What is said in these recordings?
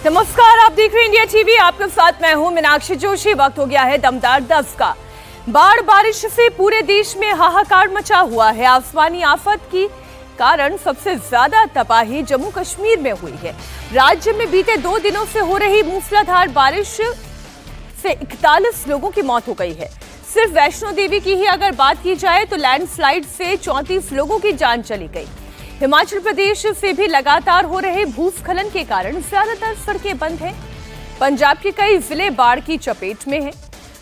नमस्कार, आप देख रहे हैं इंडिया टीवी। आपके साथ मैं हूं मीनाक्षी जोशी। वक्त हो गया है दमदार 10 का। बाढ़ बारिश से पूरे देश में हाहाकार मचा हुआ है। आसमानी आफत की कारण सबसे ज्यादा तबाही जम्मू कश्मीर में हुई है। राज्य में बीते 2 दिनों से हो रही मूसलाधार बारिश से 41 लोगों की मौत हो गई है। सिर्फ वैष्णो देवी की ही अगर बात की जाए तो लैंडस्लाइड से 34 लोगों की जान चली गई। हिमाचल प्रदेश से भी लगातार हो रहे भूस्खलन के कारण ज्यादातर सड़कें बंद हैं। पंजाब के कई जिले बाढ़ की चपेट में हैं।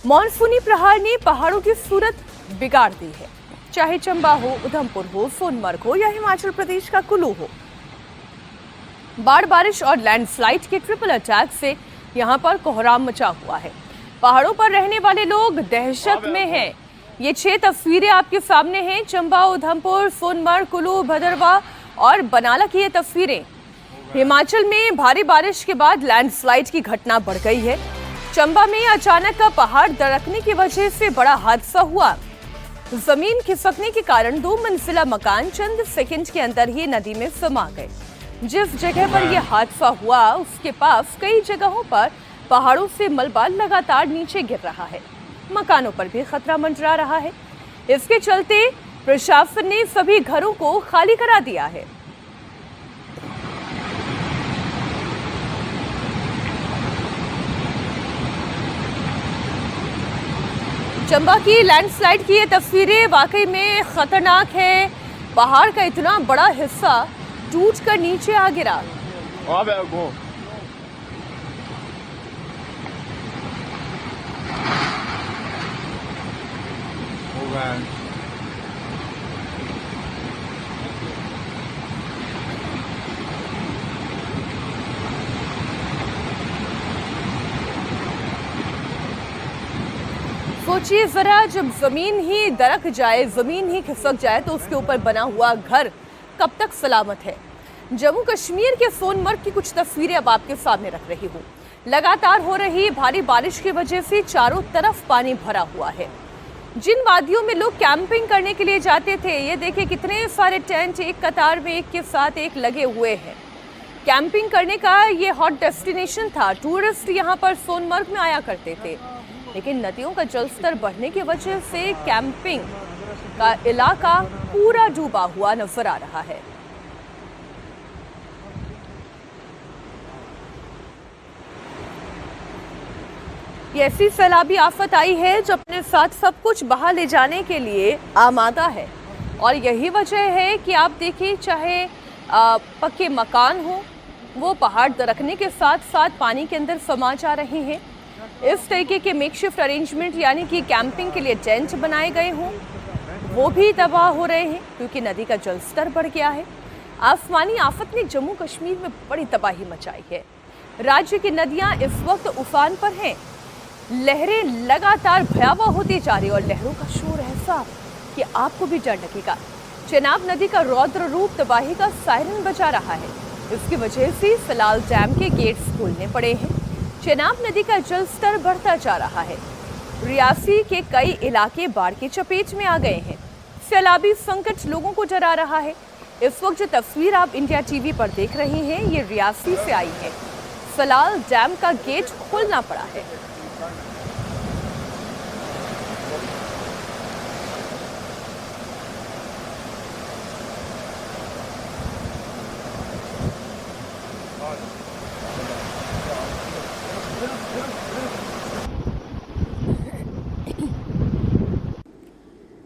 मॉनसूनी प्रहार ने पहाड़ों की सूरत बिगाड़ दी है, चाहे चंबा हो, उधमपुर हो, सोनमर्ग हो या हिमाचल प्रदेश का कुल्लू हो। बाढ़, बारिश और लैंडस्लाइड के ट्रिपल अटैक से यहां पर कोहराम मचा हुआ है। पहाड़ों पर रहने वाले लोग दहशत में हैं। ये 6 तस्वीरें आपके सामने हैं। चंबा, उधमपुर, सोनमर्ग, कुल्लू, भदरवा और बनाला की ये तस्वीरें। हिमाचल में भारी बारिश के बाद लैंडस्लाइड की घटना बढ़ गई है। चंबा में अचानक का पहाड़ दरकने की वजह से बड़ा हादसा हुआ। जमीन खिसकने के कारण 2 मंजिला मकान चंद सेकंड के अंदर ही नदी में समा गए। जिस जगह पर यह हादसा हुआ उसके पास कई जगहों पर पहाड़ों से मलबा लगातार नीचे गिर रहा है। मकानों पर भी खतरा मंडरा रहा है। इसके चलते प्रशासन ने सभी घरों को खाली करा दिया है। चंबा की लैंडस्लाइड की ये तस्वीरें वाकई में खतरनाक है। पहाड़ का इतना बड़ा हिस्सा टूटकर नीचे आ गिरा। सोचिए जरा, जब जमीन ही दरक जाए, जमीन ही खिसक जाए तो उसके ऊपर बना हुआ घर कब तक सलामत है। जम्मू कश्मीर के सोनमर्ग की कुछ तस्वीरें अब आपके सामने रख रही हूँ। लगातार हो रही भारी बारिश की वजह से चारों तरफ पानी भरा हुआ है। जिन वादियों में लोग कैंपिंग करने के लिए जाते थे, ये देखिए कितने सारे टेंट एक कतार में एक के साथ एक लगे हुए हैं। कैंपिंग करने का ये हॉट डेस्टिनेशन था। टूरिस्ट यहाँ पर सोनमर्ग में आया करते थे, लेकिन नदियों का जलस्तर बढ़ने की वजह से कैंपिंग का इलाका पूरा डूबा हुआ नजर आ रहा है। ये ऐसी सैलाबी आफत आई है जो अपने साथ सब कुछ बहा ले जाने के लिए आमादा है। और यही वजह है कि आप देखिए, चाहे पक्के मकान हो, वो पहाड़ दरकने के साथ साथ पानी के अंदर समा जा रहे हैं। इस तरीके के मेकशिफ्ट अरेंजमेंट यानी कि कैंपिंग के लिए टेंट बनाए गए हों, वो भी तबाह हो रहे हैं क्योंकि नदी का जलस्तर बढ़ गया है। आसमानी आफत ने जम्मू कश्मीर में बड़ी तबाही मचाई है। राज्य की नदियां इस वक्त उफान पर हैं। लहरें लगातार भयावह होती जा रही और लहरों का शोर ऐसा कि आपको भी डर लगेगा। चेनाब नदी का रौद्र रूप तबाही का सायरन बजा रहा है। इसकी वजह से सलाल डैम के गेट्स खोलने पड़े हैं। चेनाब नदी का जलस्तर बढ़ता जा रहा है। रियासी के कई इलाके बाढ़ की चपेट में आ गए हैं। सैलाबी संकट लोगों को डरा रहा है। इस वक्त जो तस्वीर आप इंडिया टीवी पर देख रहे हैं, ये रियासी से आई है। सलाल डैम का गेट खोलना पड़ा है।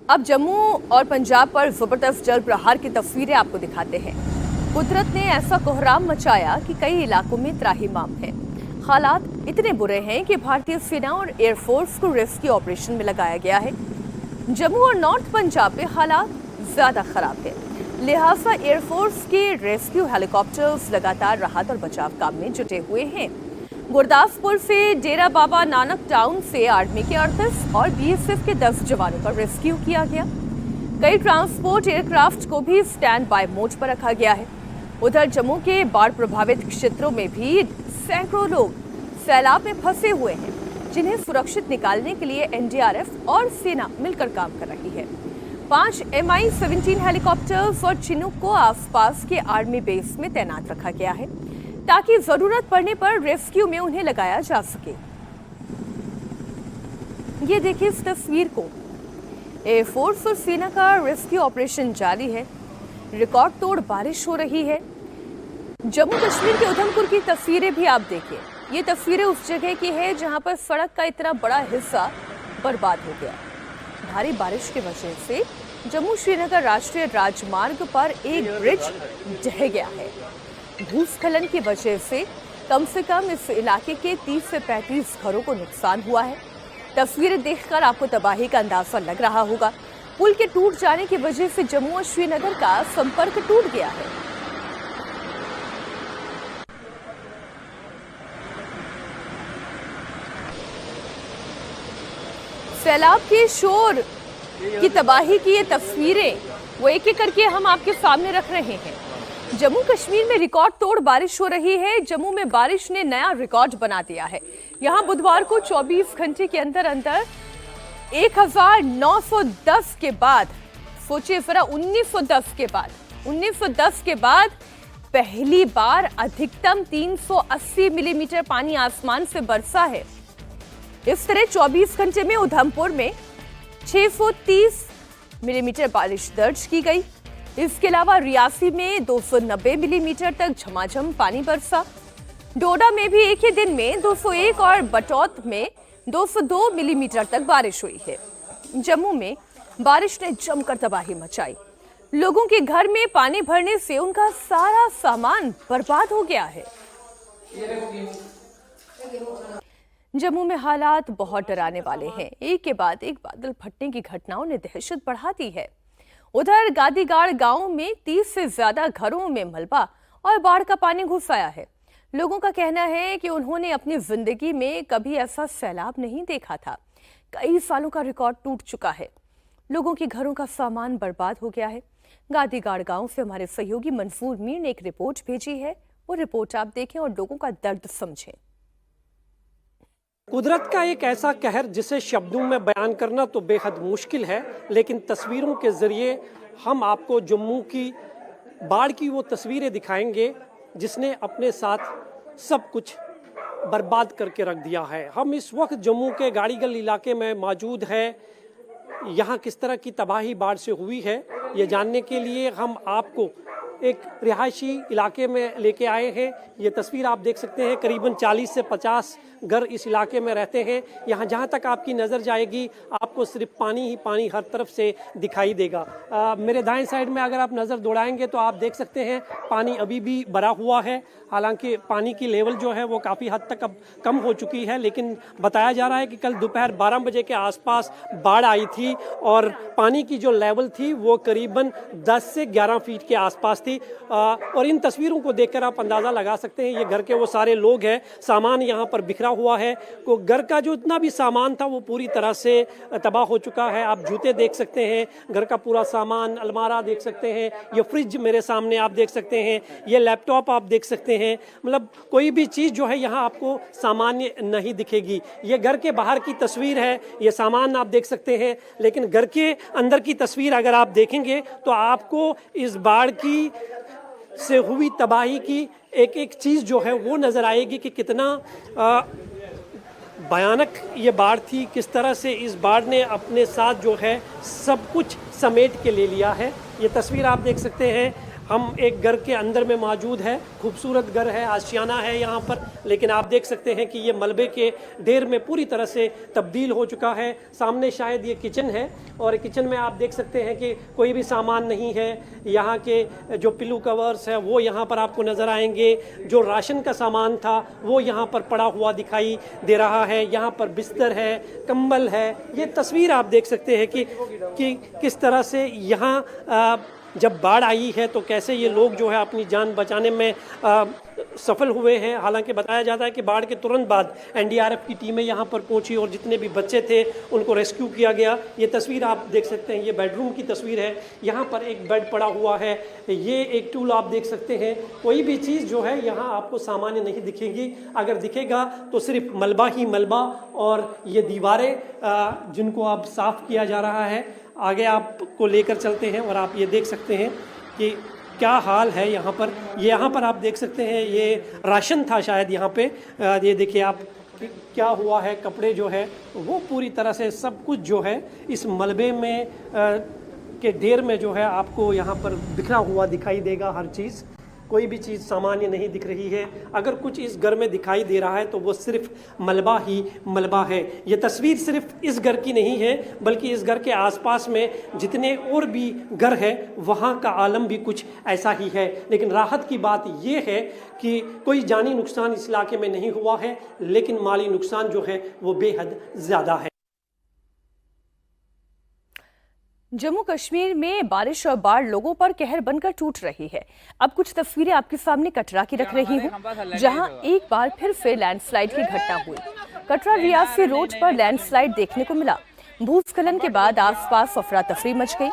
अब जम्मू और पंजाब पर जबरदस्त जल प्रहार की तस्वीरें आपको दिखाते हैं। कुदरत ने ऐसा कोहराम मचाया कि कई इलाकों में त्राहिमाम है। हालात इतने बुरे हैं कि भारतीय सेना और एयरफोर्स को रेस्क्यू ऑपरेशन में लगाया गया है। जम्मू और नॉर्थ पंजाब में हालात ज्यादा खराब है, लिहाजा एयरफोर्स के रेस्क्यू हेलीकॉप्टर्स लगातार राहत और बचाव काम में जुटे हुए हैं। गुरदासपुर से डेरा बाबा नानक टाउन से आर्मी के 38 और बीएसएफ के 10 जवानों का रेस्क्यू किया गया। कई ट्रांसपोर्ट एयरक्राफ्ट को भी स्टैंड बाय मोड पर रखा गया है। उधर जम्मू के बाढ़ प्रभावित क्षेत्रों में भी सैकड़ों लोग सैलाब में फंसे हुए हैं, जिन्हें सुरक्षित निकालने के लिए एनडीआरएफ और सेना मिलकर काम कर रही है। 5 MI-17 हेलीकॉप्टर्स और चिनूक को आसपास के आर्मी बेस में तैनात रखा गया है। ताकि जरूरत पड़ने पर रेस्क्यू में उन्हें लगाया जा सके। ये देखिए इस तस्वीर को, एयरफोर्स और सेना का रेस्क्यू ऑपरेशन जारी है। रिकॉर्ड तोड़ बारिश हो रही है। जम्मू कश्मीर के उधमपुर की तस्वीरें भी आप देखिए। ये तस्वीरें उस जगह की है जहां पर सड़क का इतना बड़ा हिस्सा बर्बाद हो गया। भारी बारिश की वजह से जम्मू श्रीनगर राष्ट्रीय राजमार्ग पर एक ब्रिज ढह गया है। भूस्खलन की वजह से कम इस इलाके के 30 से 35 घरों को नुकसान हुआ है। तस्वीरें देखकर आपको तबाही का अंदाजा लग रहा होगा। पुल के टूट जाने की वजह से जम्मू और श्रीनगर का संपर्क टूट गया है। सैलाब के शोर की तबाही की ये तस्वीरें वो एक एक करके हम आपके सामने रख रहे हैं। जम्मू कश्मीर में रिकॉर्ड तोड़ बारिश हो रही है। जम्मू में बारिश ने नया रिकॉर्ड बना दिया है। यहां बुधवार को 24 घंटे के अंदर 1910 के बाद, सोचिए जरा 1910 के बाद पहली बार अधिकतम 380 मिलीमीटर पानी आसमान से बरसा है। इस तरह 24 घंटे में उधमपुर में 630 मिलीमीटर बारिश दर्ज की गई। इसके अलावा रियासी में 290 मिलीमीटर तक झमाझम पानी बरसा। डोडा में भी एक ही दिन में 201 और बटौत में 202 मिलीमीटर तक बारिश हुई है। जम्मू में बारिश ने जमकर तबाही मचाई। लोगों के घर में पानी भरने से उनका सारा सामान बर्बाद हो गया है। जम्मू में हालात बहुत डराने वाले हैं। एक के बाद एक बादल फटने की घटनाओं ने दहशत बढ़ा दी है। उधर गादीगाड़ गांव में 30 से ज्यादा घरों में मलबा और बाढ़ का पानी घुस आया है। लोगों का कहना है कि उन्होंने अपनी जिंदगी में कभी ऐसा सैलाब नहीं देखा था। कई सालों का रिकॉर्ड टूट चुका है। लोगों के घरों का सामान बर्बाद हो गया है। गादीगाड़ गांव से हमारे सहयोगी मंसूर मीर ने एक रिपोर्ट भेजी है। वो रिपोर्ट आप देखें और लोगों का दर्द समझें। कुदरत का एक ऐसा कहर जिसे शब्दों में बयान करना तो बेहद मुश्किल है, लेकिन तस्वीरों के जरिए हम आपको जम्मू की बाढ़ की वो तस्वीरें दिखाएंगे जिसने अपने साथ सब कुछ बर्बाद करके रख दिया है। हम इस वक्त जम्मू के गाड़ीगल इलाके में मौजूद है। यहाँ किस तरह की तबाही बाढ़ से हुई है ये जानने के लिए हम आपको एक रिहायशी इलाके में लेके आए हैं। ये तस्वीर आप देख सकते हैं, करीबन 40 से 50 घर इस इलाके में रहते हैं। यहाँ जहाँ तक आपकी नज़र जाएगी आपको सिर्फ पानी ही पानी हर तरफ से दिखाई देगा। मेरे दाएं साइड में अगर आप नज़र दौड़ाएंगे तो आप देख सकते हैं पानी अभी भी भरा हुआ है। हालांकि पानी की लेवल जो है वो काफ़ी हद तक अब कम हो चुकी है, लेकिन बताया जा रहा है कि कल दोपहर 12 बजे के आसपास बाढ़ आई थी और पानी की जो लेवल थी वो करीबन 10 से 11 फीट के आसपास थी। और इन तस्वीरों को देखकर आप अंदाज़ा लगा सकते हैं ये घर के वो सारे लोग हैं। सामान यहाँ पर बिखरा हुआ है। को घर का जो इतना भी सामान था वो पूरी तरह से तबाह हो चुका है। आप जूते देख सकते हैं, घर का पूरा सामान, अलमारा देख सकते हैं, ये फ्रिज मेरे सामने आप देख सकते हैं, ये लैपटॉप आप देख सकते हैं। मतलब कोई भी चीज़ जो है यहाँ आपको सामान्य नहीं दिखेगी। ये घर के बाहर की तस्वीर है, ये सामान आप देख सकते हैं, लेकिन घर के अंदर की तस्वीर अगर आप देखेंगे तो आपको इस बाढ़ की से हुई तबाही की एक एक चीज़ जो है वो नज़र आएगी कि कितना भयानक ये बाढ़ थी, किस तरह से इस बाढ़ ने अपने साथ जो है सब कुछ समेट के ले लिया है। ये तस्वीर आप देख सकते हैं, हम एक घर के अंदर में मौजूद है। खूबसूरत घर है, आशियाना है यहाँ पर, लेकिन आप देख सकते हैं कि ये मलबे के ढेर में पूरी तरह से तब्दील हो चुका है। सामने शायद ये किचन है और किचन में आप देख सकते हैं कि कोई भी सामान नहीं है। यहाँ के जो पिल्लू कवर्स है वो यहाँ पर आपको नज़र आएंगे। जो राशन का सामान था वो यहाँ पर पड़ा हुआ दिखाई दे रहा है। यहाँ पर बिस्तर है, कंबल है। ये तस्वीर आप देख सकते हैं कि किस तरह से यहाँ जब बाढ़ आई है तो कैसे ये लोग जो है अपनी जान बचाने में सफल हुए हैं। हालांकि बताया जाता है कि बाढ़ के तुरंत बाद एनडीआरएफ की टीमें यहाँ पर पहुँची और जितने भी बच्चे थे उनको रेस्क्यू किया गया। ये तस्वीर आप देख सकते हैं, ये बेडरूम की तस्वीर है। यहाँ पर एक बेड पड़ा हुआ है, ये एक टूल आप देख सकते हैं। कोई भी चीज़ जो है यहाँ आपको सामान्य नहीं दिखेगी। अगर दिखेगा तो सिर्फ मलबा ही मलबा और ये दीवारें जिनको अब साफ़ किया जा रहा है। आगे आपको लेकर चलते हैं और आप ये देख सकते हैं कि क्या हाल है यहाँ पर। यहाँ पर आप देख सकते हैं ये राशन था शायद यहाँ पे। ये देखिए आप क्या हुआ है, कपड़े जो है वो पूरी तरह से सब कुछ जो है इस मलबे में के ढेर में जो है आपको यहाँ पर बिखरा हुआ दिखाई देगा। हर चीज़, कोई भी चीज़ सामान्य नहीं दिख रही है। अगर कुछ इस घर में दिखाई दे रहा है तो वो सिर्फ मलबा ही मलबा है। ये तस्वीर सिर्फ इस घर की नहीं है बल्कि इस घर के आसपास में जितने और भी घर हैं वहाँ का आलम भी कुछ ऐसा ही है। लेकिन राहत की बात ये है कि कोई जानी नुकसान इस इलाके में नहीं हुआ है, लेकिन माली नुकसान जो है वो बेहद ज़्यादा है। जम्मू कश्मीर में बारिश और बाढ़ लोगों पर कहर बनकर टूट रही है। अब कुछ तस्वीरें आपके सामने कटरा की रख रही हूँ, जहां एक बार फिर लैंडस्लाइड की घटना हुई। कटरा रियासी रोड पर लैंडस्लाइड देखने को मिला। भूस्खलन के बाद आसपास अफरा तफरी मच गई।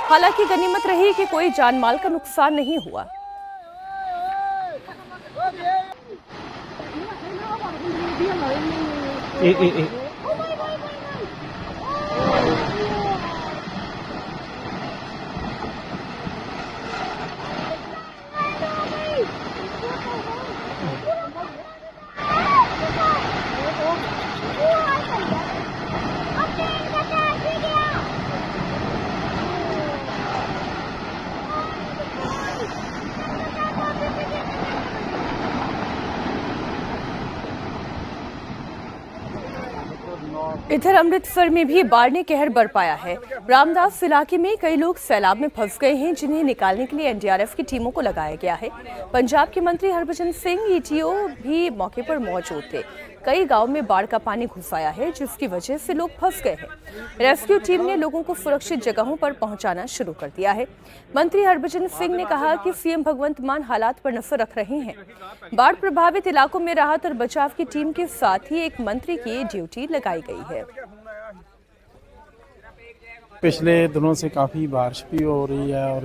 हालांकि गनीमत रही कि कोई जानमाल का नुकसान नहीं हुआ। इधर अमृतसर में भी बाढ़ ने कहर बरपाया है। रामदास इलाके में कई लोग सैलाब में फंस गए हैं, जिन्हें निकालने के लिए एनडीआरएफ की टीमों को लगाया गया है। पंजाब के मंत्री हरभजन सिंह ईटीओ भी मौके पर मौजूद थे। कई गांव में बाढ़ का पानी घुस आया है, जिसकी वजह से लोग फंस गए हैं। रेस्क्यू टीम ने लोगों को सुरक्षित जगहों पर पहुंचाना शुरू कर दिया है। मंत्री हरभजन सिंह ने कहा कि सीएम भगवंत मान हालात पर नजर रख रहे हैं। बाढ़ प्रभावित इलाकों में राहत और बचाव की टीम के साथ ही एक मंत्री की ड्यूटी लगाई गई है। पिछले दिनों से काफ़ी बारिश भी हो रही है और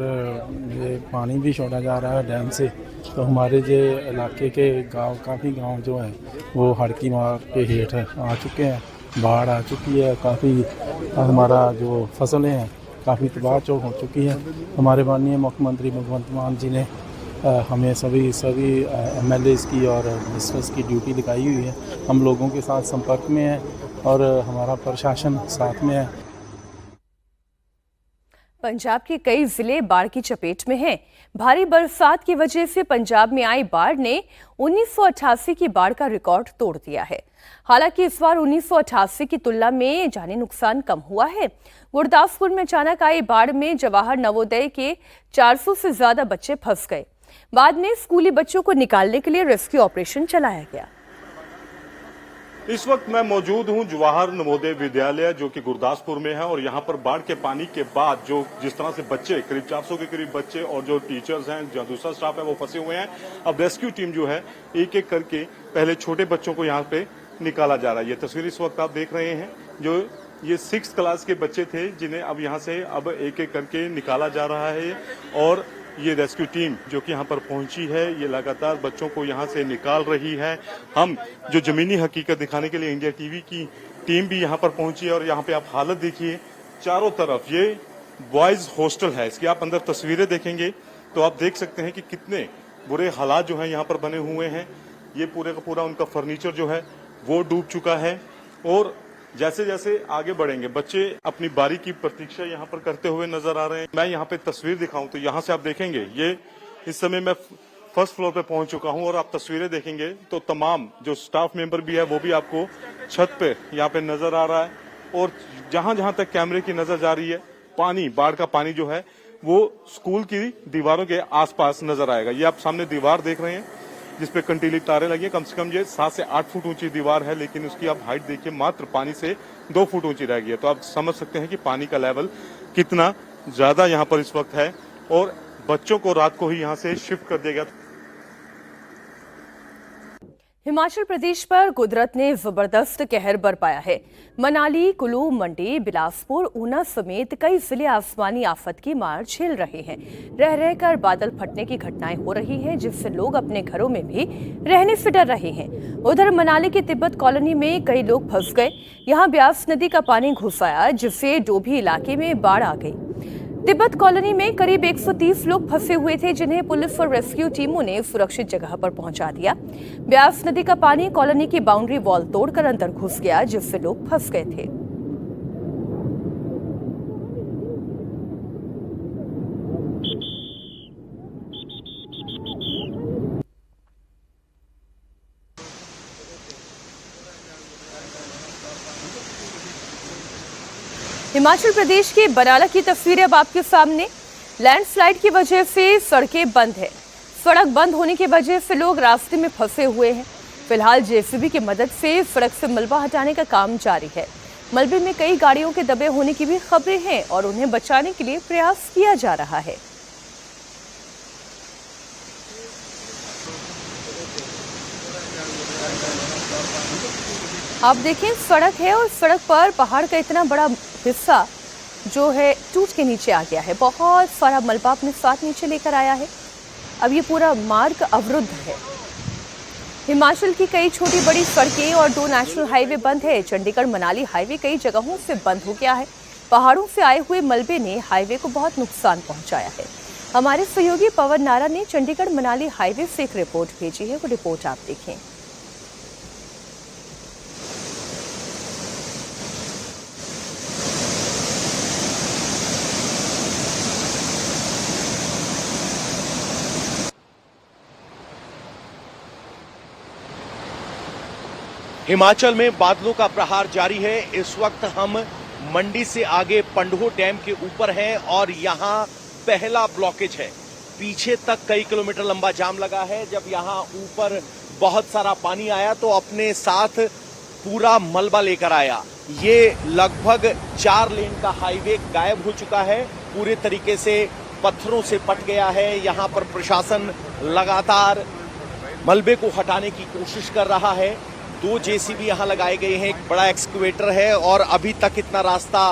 ये पानी भी छोड़ा जा रहा है डैम से, तो हमारे जो इलाके के गांव, काफ़ी गांव जो हैं वो हड़ की मार के हेठ आ चुके हैं। बाढ़ आ चुकी है, काफ़ी हमारा जो फसलें हैं काफ़ी तबाह चौक हो चुकी हैं। हमारे माननीय मुख्यमंत्री भगवंत मान जी ने हमें सभी MLAs की और मिनिस्टर्स की ड्यूटी लगाई हुई है। हम लोगों के साथ संपर्क में हैं और हमारा प्रशासन साथ में है। पंजाब के कई जिले बाढ़ की चपेट में हैं। भारी बरसात की वजह से पंजाब में आई बाढ़ ने 1988 की बाढ़ का रिकॉर्ड तोड़ दिया है। हालांकि इस बार 1988 की तुलना में जानी नुकसान कम हुआ है। गुरदासपुर में अचानक आई बाढ़ में जवाहर नवोदय के 400 से ज्यादा बच्चे फंस गए। बाद में स्कूली बच्चों को निकालने के लिए रेस्क्यू ऑपरेशन चलाया गया। इस वक्त मैं मौजूद हूं जवाहर नवोदय विद्यालय जो कि गुरदासपुर में है और यहां पर बाढ़ के पानी के बाद जो जिस तरह से बच्चे करीब 400 के करीब बच्चे और जो टीचर्स हैं, जो दूसरा स्टाफ है वो फंसे हुए हैं। अब रेस्क्यू टीम जो है एक एक करके पहले छोटे बच्चों को यहां पे निकाला जा रहा है। ये तस्वीर इस वक्त आप देख रहे हैं, जो ये 6th क्लास के बच्चे थे जिन्हें अब यहां से अब एक एक करके निकाला जा रहा है। और ये रेस्क्यू टीम जो कि यहाँ पर पहुंची है, ये लगातार बच्चों को यहाँ से निकाल रही है। हम जो जमीनी हकीकत दिखाने के लिए इंडिया टीवी की टीम भी यहाँ पर पहुंची है और यहाँ पे आप हालत देखिए चारों तरफ। ये बॉयज हॉस्टल है, इसकी आप अंदर तस्वीरें देखेंगे तो आप देख सकते हैं कि कितने बुरे हालात जो है यहाँ पर बने हुए हैं। ये पूरे का पूरा उनका फर्नीचर जो है वो डूब चुका है और जैसे जैसे आगे बढ़ेंगे बच्चे अपनी बारी की प्रतीक्षा यहाँ पर करते हुए नजर आ रहे हैं। मैं यहाँ पे तस्वीर दिखाऊं तो यहाँ से आप देखेंगे ये इस समय मैं फर्स्ट फ्लोर पे पहुंच चुका हूँ और आप तस्वीरें देखेंगे तो तमाम जो स्टाफ मेंबर भी है वो भी आपको छत पे यहाँ पे नजर आ रहा है। और जहां जहां तक कैमरे की नजर जा रही है, पानी, बाढ़ का पानी जो है वो स्कूल की दीवारों के आसपास नजर आएगा। ये आप सामने दीवार देख रहे हैं जिसपे कंटीली तारें लगी है। कम से कम ये 7 से 8 फुट ऊंची दीवार है, लेकिन उसकी आप हाइट देखिए मात्र पानी से 2 फुट ऊंची रह गई है। तो आप समझ सकते हैं कि पानी का लेवल कितना ज्यादा यहाँ पर इस वक्त है और बच्चों को रात को ही यहाँ से शिफ्ट कर दिया गया। हिमाचल प्रदेश पर कुदरत ने जबरदस्त कहर बरपाया है। मनाली, कुल्लू, मंडी, बिलासपुर, ऊना समेत कई जिले आसमानी आफत की मार झेल रहे हैं। रह रहकर बादल फटने की घटनाएं हो रही हैं, जिससे लोग अपने घरों में भी रहने से डर रहे हैं। उधर मनाली के तिब्बत कॉलोनी में कई लोग फंस गए। यहां ब्यास नदी का पानी घुस आया, जिससे डोभी इलाके में बाढ़ आ गई। तिब्बत कॉलोनी में करीब 130 लोग फंसे हुए थे, जिन्हें पुलिस और रेस्क्यू टीमों ने सुरक्षित जगह पर पहुंचा दिया। ब्यास नदी का पानी कॉलोनी की बाउंड्री वॉल तोड़कर अंदर घुस गया, जिससे लोग फंस गए थे। हिमाचल प्रदेश के बराला की तस्वीरें अब आपके सामने। लैंडस्लाइड की वजह से सड़कें बंद है। सड़क बंद होने की वजह से लोग रास्ते में फंसे हुए हैं। फिलहाल जेसीबी की मदद से सड़क से मलबा हटाने का काम जारी है। मलबे में कई गाड़ियों के दबे होने की भी खबरें हैं और उन्हें बचाने के लिए प्रयास किया जा रहा है। आप देखें, सड़क है और सड़क पर पहाड़ का इतना बड़ा हिस्सा जो है टूट के नीचे आ गया है। बहुत सारा मलबा अपने साथ नीचे लेकर आया है। अब ये पूरा मार्ग अवरुद्ध है। हिमाचल की कई छोटी बड़ी सड़कें और 2 नेशनल हाईवे बंद है। चंडीगढ़ मनाली हाईवे कई जगहों से बंद हो गया है। पहाड़ों से आए हुए मलबे ने हाईवे को बहुत नुकसान पहुंचाया है। हमारे सहयोगी पवन नारा ने चंडीगढ़ मनाली हाईवे से एक रिपोर्ट भेजी है, वो रिपोर्ट आप देखें। हिमाचल में बादलों का प्रहार जारी है। इस वक्त हम मंडी से आगे पंडोह डैम के ऊपर हैं और यहाँ पहला ब्लॉकेज है। पीछे तक कई किलोमीटर लंबा जाम लगा है। जब यहाँ ऊपर बहुत सारा पानी आया तो अपने साथ पूरा मलबा लेकर आया। ये लगभग 4 लेन का हाईवे गायब हो चुका है, पूरे तरीके से पत्थरों से पट गया है। यहाँ पर प्रशासन लगातार मलबे को हटाने की कोशिश कर रहा है। 2 जेसीबी यहाँ लगाए गए हैं, एक बड़ा एक्सकवेटर है और अभी तक इतना रास्ता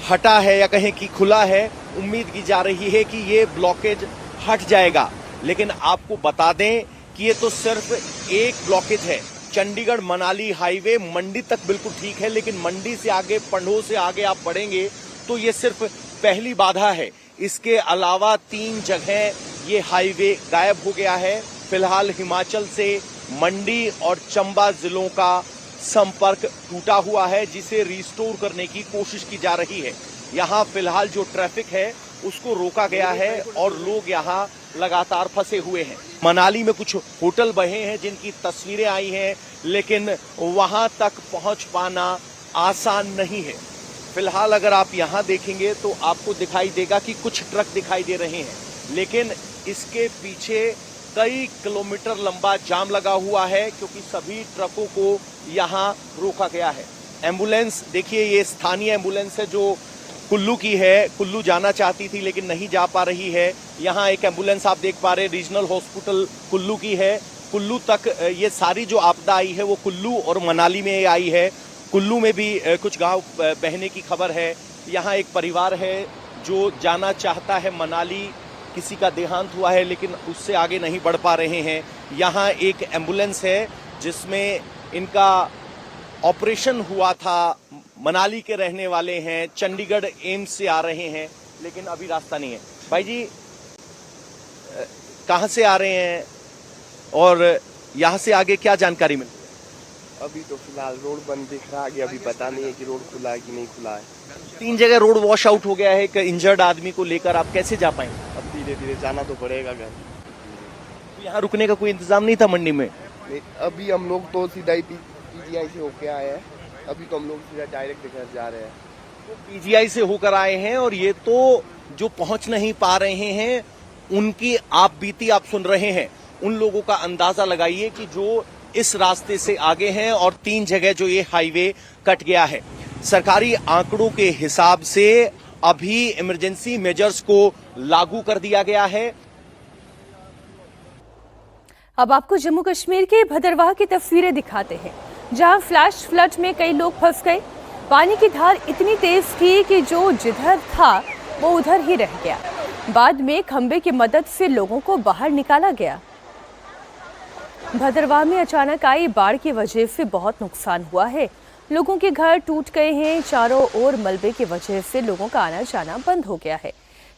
हटा है या कहें कि खुला है। उम्मीद की जा रही है कि ये ब्लॉकेज हट जाएगा, लेकिन आपको बता दें कि ये तो सिर्फ एक ब्लॉकेज है। चंडीगढ़ मनाली हाईवे मंडी तक बिल्कुल ठीक है, लेकिन मंडी से आगे, पंडोह से आगे आप बढ़ेंगे तो ये सिर्फ पहली बाधा है। इसके अलावा 3 जगह ये हाईवे गायब हो गया है। फिलहाल हिमाचल से मंडी और चंबा जिलों का संपर्क टूटा हुआ है, जिसे रिस्टोर करने की कोशिश की जा रही है। यहाँ फिलहाल जो ट्रैफिक है उसको रोका गया है और लोग यहाँ लगातार फंसे हुए हैं। मनाली में कुछ होटल बहे हैं जिनकी तस्वीरें आई हैं, लेकिन वहां तक पहुंच पाना आसान नहीं है। फिलहाल अगर आप यहाँ देखेंगे तो आपको दिखाई देगा कि कुछ ट्रक दिखाई दे रहे हैं, लेकिन इसके पीछे कई किलोमीटर लंबा जाम लगा हुआ है, क्योंकि सभी ट्रकों को यहाँ रोका गया है। एम्बुलेंस देखिए, ये स्थानीय एम्बुलेंस है जो कुल्लू की है। कुल्लू जाना चाहती थी लेकिन नहीं जा पा रही है। यहाँ एक एम्बुलेंस आप देख पा रहे हैं, रीजनल हॉस्पिटल कुल्लू की है। कुल्लू तक ये सारी जो आपदा आई है वो कुल्लू और मनाली में आई है। कुल्लू में भी कुछ गांव बहने की खबर है। यहाँ एक परिवार है जो जाना चाहता है मनाली, किसी का देहांत हुआ है लेकिन उससे आगे नहीं बढ़ पा रहे हैं। यहाँ एक एम्बुलेंस है जिसमें इनका ऑपरेशन हुआ था। मनाली के रहने वाले हैं, चंडीगढ़ एम्स से आ रहे हैं, लेकिन अभी रास्ता नहीं है। भाई जी, कहाँ से आ रहे हैं और यहाँ से आगे क्या जानकारी मिली? अभी तो फिलहाल रोड बंद दिख रहा है, आगे अभी पता नहीं है कि रोड खुला है कि नहीं खुला है। 3 जगह रोड वॉश आउट हो गया है। एक इंजर्ड आदमी को लेकर आप कैसे जा पाएंगे? अब धीरे धीरे जाना तो पड़ेगा घर। तो यहाँ रुकने का कोई इंतजाम नहीं था मंडी में? अभी हम लोग तो सीधा ही पीजीआई से होके आए हैं। अभी तो हम लोग सीधा डायरेक्ट घर जा रहे हैं। तो पीजीआई से होकर आए हैं और ये तो जो पहुंच नहीं पा रहे हैं उनकी आप बीती आप सुन रहे हैं। उन लोगों का अंदाजा लगाइए कि जो इस रास्ते से आगे हैं और 3 जगह जो ये हाईवे कट गया है। सरकारी आंकड़ों के हिसाब से अभी इमरजेंसी मेजर्स को लागू कर दिया गया है। अब आपको जम्मू कश्मीर के भदरवाह की तस्वीरें दिखाते हैं, जहां फ्लैश फ्लड में कई लोग फंस गए। पानी की धार इतनी तेज थी कि जो जिधर था वो उधर ही रह गया। बाद में खंबे की मदद से लोगों को बाहर निकाला गया। भदरवाह में अचानक आई बाढ़ की वजह से बहुत नुकसान हुआ है। लोगों के घर टूट गए हैं। चारों ओर मलबे की वजह से लोगों का आना जाना बंद हो गया है।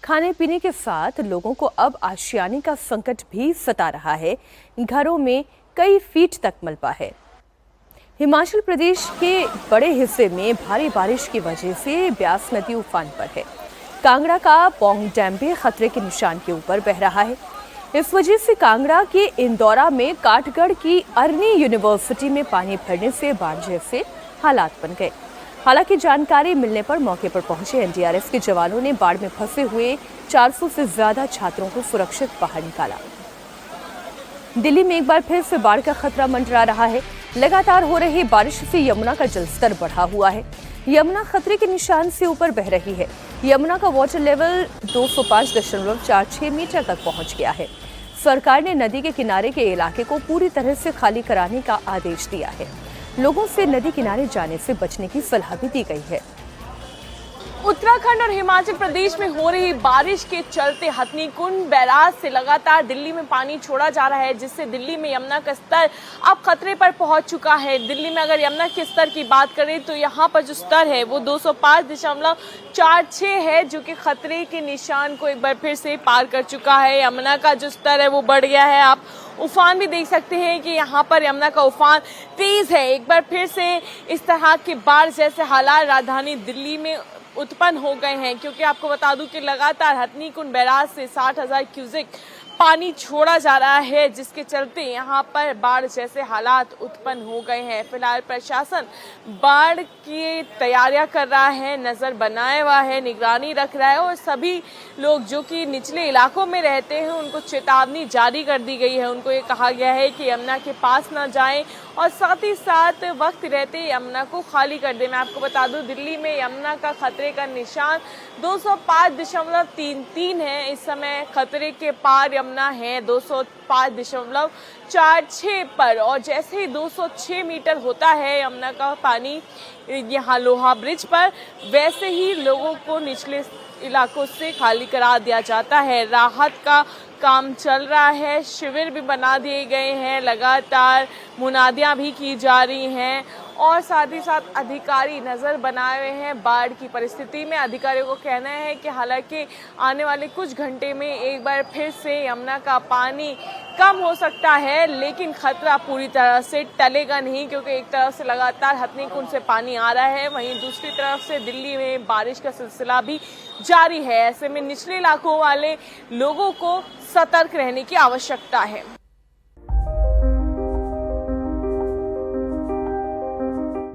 खाने पीने के साथ लोगों को अब आशियाने का संकट भी सता रहा है। घरों में कई फीट तक मलबा है। हिमाचल प्रदेश के बड़े हिस्से में भारी बारिश की वजह से ब्यास नदी उफान पर है। कांगड़ा का पौंग डैम भी खतरे के निशान के ऊपर बह रहा है। इस वजह से कांगड़ा के इंदौरा में काठगढ़ की अर्नी यूनिवर्सिटी में पानी भरने से बाढ़ जैसे हालात बन गए। हालांकि जानकारी मिलने पर मौके पर पहुंचे एनडीआरएफ के जवानों ने बाढ़ में फंसे हुए 400 से ज्यादा छात्रों को सुरक्षित बाहर निकाला। दिल्ली में एक बार फिर से बाढ़ का खतरा मंडरा रहा है। लगातार हो रही बारिश से यमुना का जलस्तर बढ़ा हुआ है। यमुना खतरे के निशान से ऊपर बह रही है। यमुना का वाटर लेवल 205.46 मीटर तक पहुंच गया है। सरकार ने नदी के किनारे के इलाके को पूरी तरह से खाली कराने का आदेश दिया है। लोगों से नदी किनारे जाने से बचने की सलाह भी दी गई है। उत्तराखंड और हिमाचल प्रदेश में हो रही बारिश के चलते हथनीकुंड बैराज से लगातार दिल्ली में पानी छोड़ा जा रहा है, जिससे दिल्ली में यमुना का स्तर अब खतरे पर पहुंच चुका है। दिल्ली में अगर यमुना के स्तर की बात करें तो यहां पर जो स्तर है वो 205.46 है, जो कि खतरे के निशान को एक बार फिर से पार कर चुका है। यमुना का जो स्तर है वो बढ़ गया है। आप उफान भी देख सकते हैं कि यहाँ पर यमुना का उफान तेज है। एक बार फिर से इस तरह के बाढ़ जैसे हालात राजधानी दिल्ली में उत्पन्न हो गए हैं, क्योंकि आपको बता दूं कि लगातार हथनीकुंड बैराज से 60,000 क्यूसेक पानी छोड़ा जा रहा है, जिसके चलते यहाँ पर बाढ़ जैसे हालात उत्पन्न हो गए हैं। फिलहाल प्रशासन बाढ़ की तैयारियां कर रहा है, नजर बनाए हुआ है, निगरानी रख रहा है और सभी लोग जो कि निचले इलाकों में रहते हैं उनको चेतावनी जारी कर दी गई है। उनको ये कहा गया है कि यमुना के पास ना जाएं और साथ ही साथ वक्त रहते यमुना को खाली कर दें। मैं आपको बता दूं दिल्ली में यमुना का खतरे का निशान 205.33 है। इस समय खतरे के पार यमुना है 205.46 पर, और जैसे ही 206 मीटर होता है यमुना का पानी यहाँ लोहा ब्रिज पर, वैसे ही लोगों को निचले इलाकों से खाली करा दिया जाता है। राहत का काम चल रहा है, शिविर भी बना दिए गए हैं, लगातार मुनादियां भी की जा रही हैं और साथ ही साथ अधिकारी नज़र बनाए हुए हैं बाढ़ की परिस्थिति में। अधिकारियों को कहना है कि हालांकि आने वाले कुछ घंटे में एक बार फिर से यमुना का पानी कम हो सकता है, लेकिन खतरा पूरी तरह से टलेगा नहीं, क्योंकि एक तरफ से लगातार हथनीकुंड से पानी आ रहा है, वहीं दूसरी तरफ से दिल्ली में बारिश का सिलसिला भी जारी है। ऐसे में निचले इलाकों वाले लोगों को सतर्क रहने की आवश्यकता है।